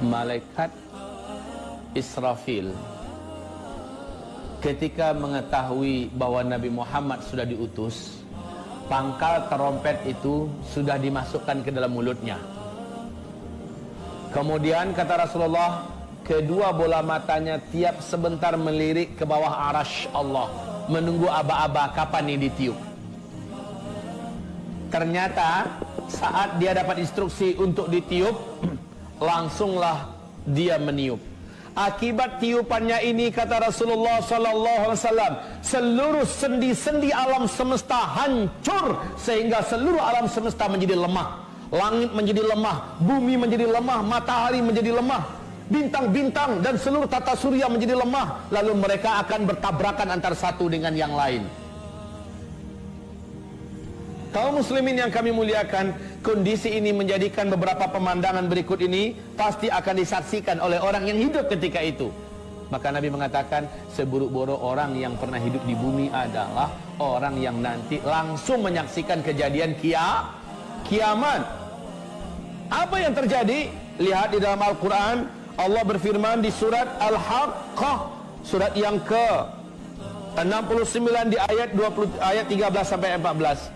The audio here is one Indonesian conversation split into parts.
malaikat Israfil ketika mengetahui bahwa Nabi Muhammad sudah diutus, pangkal terompet itu sudah dimasukkan ke dalam mulutnya. Kemudian kata Rasulullah, kedua bola matanya tiap sebentar melirik ke bawah arasy Allah, menunggu aba-aba kapan ini ditiup. Ternyata saat dia dapat instruksi untuk ditiup, langsunglah dia meniup. Akibat tiupannya ini, kata Rasulullah sallallahu alaihi wasallam, seluruh sendi-sendi alam semesta hancur sehingga seluruh alam semesta menjadi lemah. Langit menjadi lemah, bumi menjadi lemah, matahari menjadi lemah, bintang-bintang dan seluruh tata surya menjadi lemah. Lalu mereka akan bertabrakan antara satu dengan yang lain. Kaum muslimin yang kami muliakan, kondisi ini menjadikan beberapa pemandangan berikut ini pasti akan disaksikan oleh orang yang hidup ketika itu. Maka Nabi mengatakan, seburuk-buruk orang yang pernah hidup di bumi adalah orang yang nanti langsung menyaksikan kejadian kiamat. Apa yang terjadi? Lihat di dalam Al-Quran, Allah berfirman di surat Al-Haqqah, surat yang ke 69 di ayat 13 sampai 14.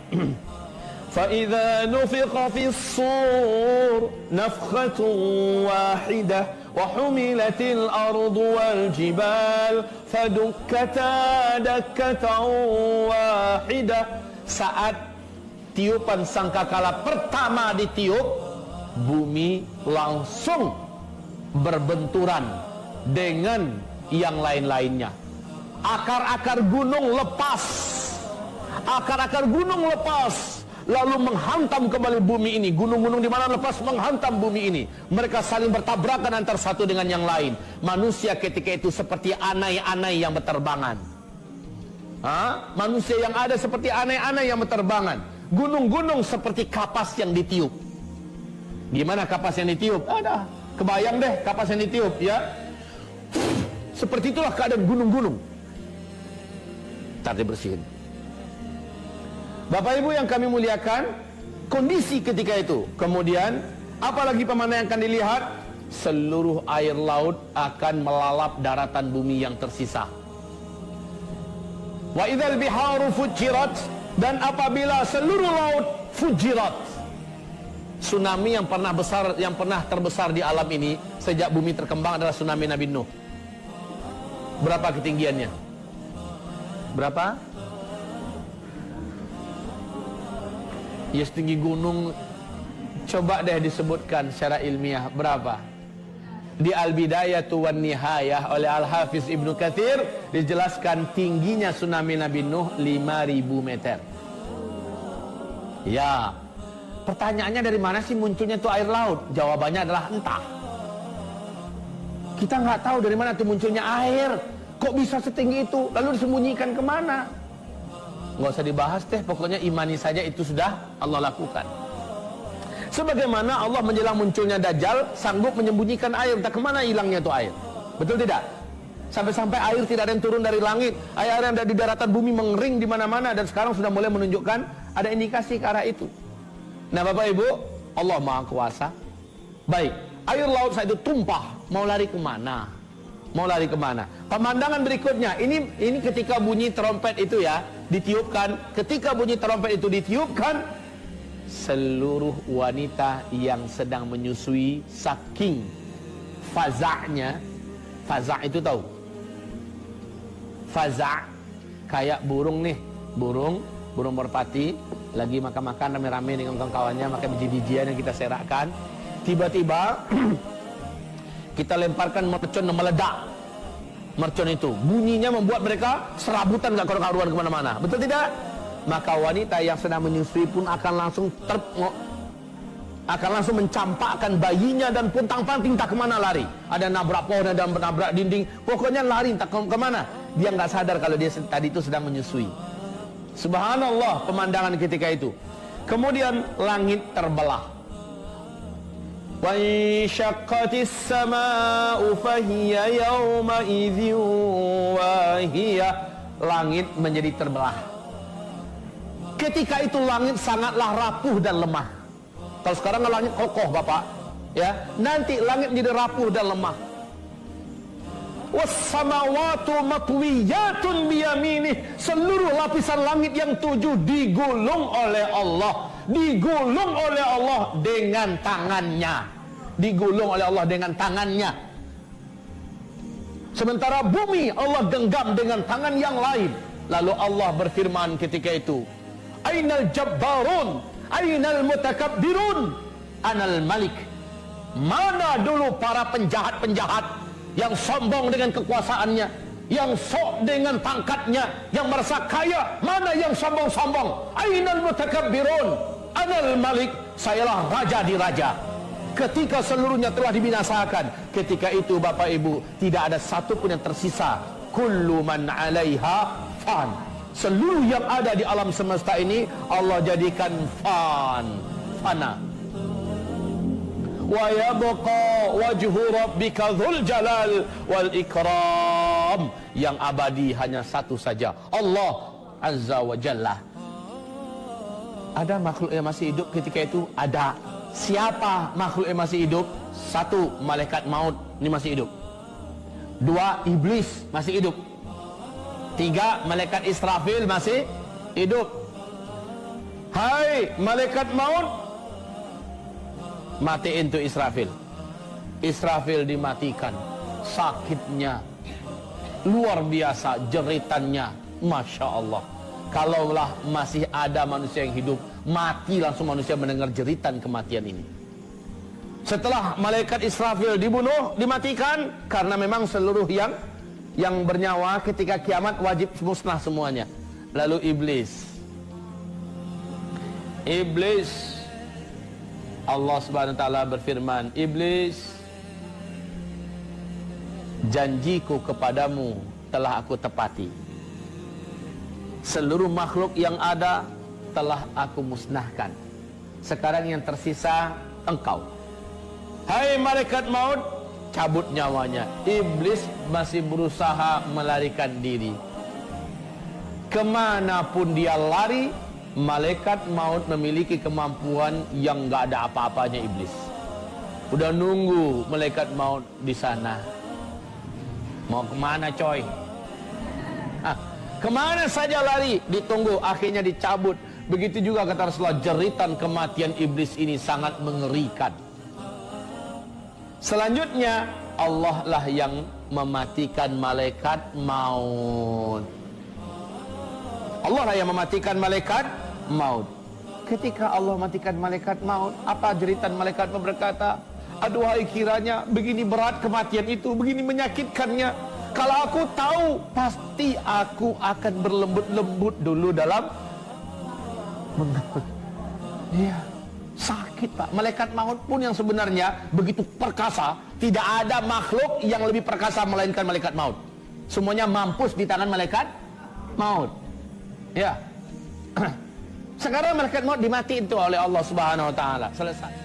فَإِذَا نُفِخَ فِي الصُّورِ نَفْخَةٌ وَاحِدَةٌ وَحُمِلَتِ الْأَرْضُ وَالْجِبَالُ فَدُكَّتَا دَكَّةً وَاحِدَةً. Saat tiupan sangkakala pertama ditiup, bumi langsung berbenturan dengan yang lain-lainnya. Akar-akar gunung lepas, lalu menghantam kembali bumi ini. Gunung-gunung di mana lepas menghantam bumi ini. Mereka saling bertabrakan antara satu dengan yang lain. Manusia ketika itu seperti anai-anai yang berterbangan. Manusia yang ada seperti anai-anai yang berterbangan. Gunung-gunung seperti kapas yang ditiup. Gimana kapas yang ditiup? Ada. Kebayang deh kapas yang ditiup, ya. Seperti itulah keadaan gunung-gunung. Tadi bersihin. Bapak Ibu yang kami muliakan, kondisi ketika itu. Kemudian, apalagi pemandangan yang akan dilihat? Seluruh air laut akan melalap daratan bumi yang tersisa. Wa idzal biharu fujirat, dan apabila seluruh laut fujirat. Tsunami yang pernah terbesar di alam ini sejak bumi terkembang adalah tsunami Nabi Nuh. Berapa ketinggiannya? Berapa? Ya setinggi gunung. Coba deh disebutkan secara ilmiah berapa? Di Al-Bidayatu wan Nihayah oleh Al-Hafiz Ibnu Katsir dijelaskan tingginya tsunami Nabi Nuh 5.000 meter. Ya, pertanyaannya dari mana sih munculnya tuh air laut? Jawabannya adalah entah. Kita nggak tahu dari mana tuh munculnya air. Kok bisa setinggi itu? Lalu disembunyikan kemana? Nggak usah dibahas deh, pokoknya imani saja itu sudah Allah lakukan. Sebagaimana Allah menjelang munculnya Dajjal sanggup menyembunyikan air, entah kemana hilangnya itu air. Betul tidak? Sampai-sampai air tidak ada yang turun dari langit, air yang ada di daratan bumi mengering di mana-mana, dan sekarang sudah mulai menunjukkan ada indikasi ke arah itu. Nah Bapak Ibu, Allah Maha Kuasa. Baik, air laut saat itu tumpah, mau lari kemana? Mau lari kemana? Pemandangan berikutnya, ini ketika bunyi trompet itu ya ditiupkan. Ketika bunyi trompet itu ditiupkan, seluruh wanita yang sedang menyusui saking faza'nya. Faza' itu tahu? Faza' kayak burung nih, burung merpati lagi makan-makan rame-rame dengan kawan-kawannya, makan biji-bijian yang kita serakkan. Tiba-tiba kita lemparkan mercon yang meledak. Mercon itu bunyinya membuat mereka serabutan, gak karuan kemana-mana. Betul tidak? Maka wanita yang sedang menyusui pun akan langsung mencampakkan bayinya dan puntang-panting tak kemana lari. Ada nabrak pohon, ada nabrak dinding, pokoknya lari tak kemana. Dia nggak sadar kalau dia tadi itu sedang menyusui. Subhanallah pemandangan ketika itu. Kemudian langit terbelah. وَانشَقَّتِ السَّمَاءُ فَهِيَ يَوْمَئِذٍ وَاهِيَةٌ. Langit menjadi terbelah. Ketika itu langit sangatlah rapuh dan lemah. Kalau sekarang langit kokoh Bapak, Ya, nanti langit menjadi rapuh dan lemah. Was-samawatu matwiyatun biyaminih. Seluruh lapisan langit yang 7 digulung oleh Allah. Digulung oleh Allah dengan tangannya. Digulung oleh Allah dengan tangannya. Sementara bumi Allah genggam dengan tangan yang lain. Lalu Allah berfirman ketika itu, Ainal jabbarun, ainal mutakabbirun, anal malik. Mana dulu para penjahat-penjahat yang sombong dengan kekuasaannya, yang sok dengan pangkatnya, yang merasa kaya? Mana yang sombong-sombong? Ainal mutakabbirun, anal malik. Sayalah raja di raja. Ketika seluruhnya telah dibinasakan, ketika itu Bapak Ibu, tidak ada satu pun yang tersisa. Kullu man 'alaiha fan. Seluruh yang ada di alam semesta ini Allah jadikan fana. Wa yabqa wajhu rabbika dzul jalal wal ikram. Yang abadi hanya satu saja, Allah Azza wa Jalla. Ada makhluk yang masih hidup ketika itu? Ada. Siapa makhluk yang masih hidup? Satu, malaikat maut, ini masih hidup. Dua, iblis masih hidup. Tiga, malaikat Israfil masih hidup. Hai malaikat maut, matiin tuh Israfil. Israfil dimatikan. Sakitnya luar biasa, jeritannya, Masya Allah. Kalaulah masih ada manusia yang hidup, mati langsung manusia mendengar jeritan kematian ini. Setelah malaikat Israfil dibunuh, dimatikan, karena memang seluruh yang bernyawa ketika kiamat wajib musnah semuanya. Lalu iblis, Allah Subhanahu wa taala berfirman, Iblis, janjiku kepadamu telah aku tepati. Seluruh makhluk yang ada telah aku musnahkan. Sekarang yang tersisa engkau. Hai malaikat maut, cabut nyawanya. Iblis masih berusaha melarikan diri. Kemanapun dia lari, malaikat maut memiliki kemampuan yang gak ada apa-apanya iblis. Udah nunggu malaikat maut di sana. Mau kemana coy? Kemana saja lari, ditunggu, akhirnya dicabut. Begitu juga kata Rasulullah, jeritan kematian iblis ini sangat mengerikan. Selanjutnya Allah lah yang mematikan malaikat maut. Allah lah yang mematikan malaikat maut. Ketika Allah matikan malaikat maut, apa jeritan malaikat berkata, aduhai kiranya begini berat kematian itu, begini menyakitkannya. Kalau aku tahu, pasti aku akan berlembut-lembut dulu dalam iya, sakit Pak. Malaikat maut pun yang sebenarnya begitu perkasa, tidak ada makhluk yang lebih perkasa melainkan malaikat maut. Semuanya mampus di tangan malaikat maut. Ya. Sekarang malaikat maut dimatiin tuh oleh Allah Subhanahu wa taala. Selesai.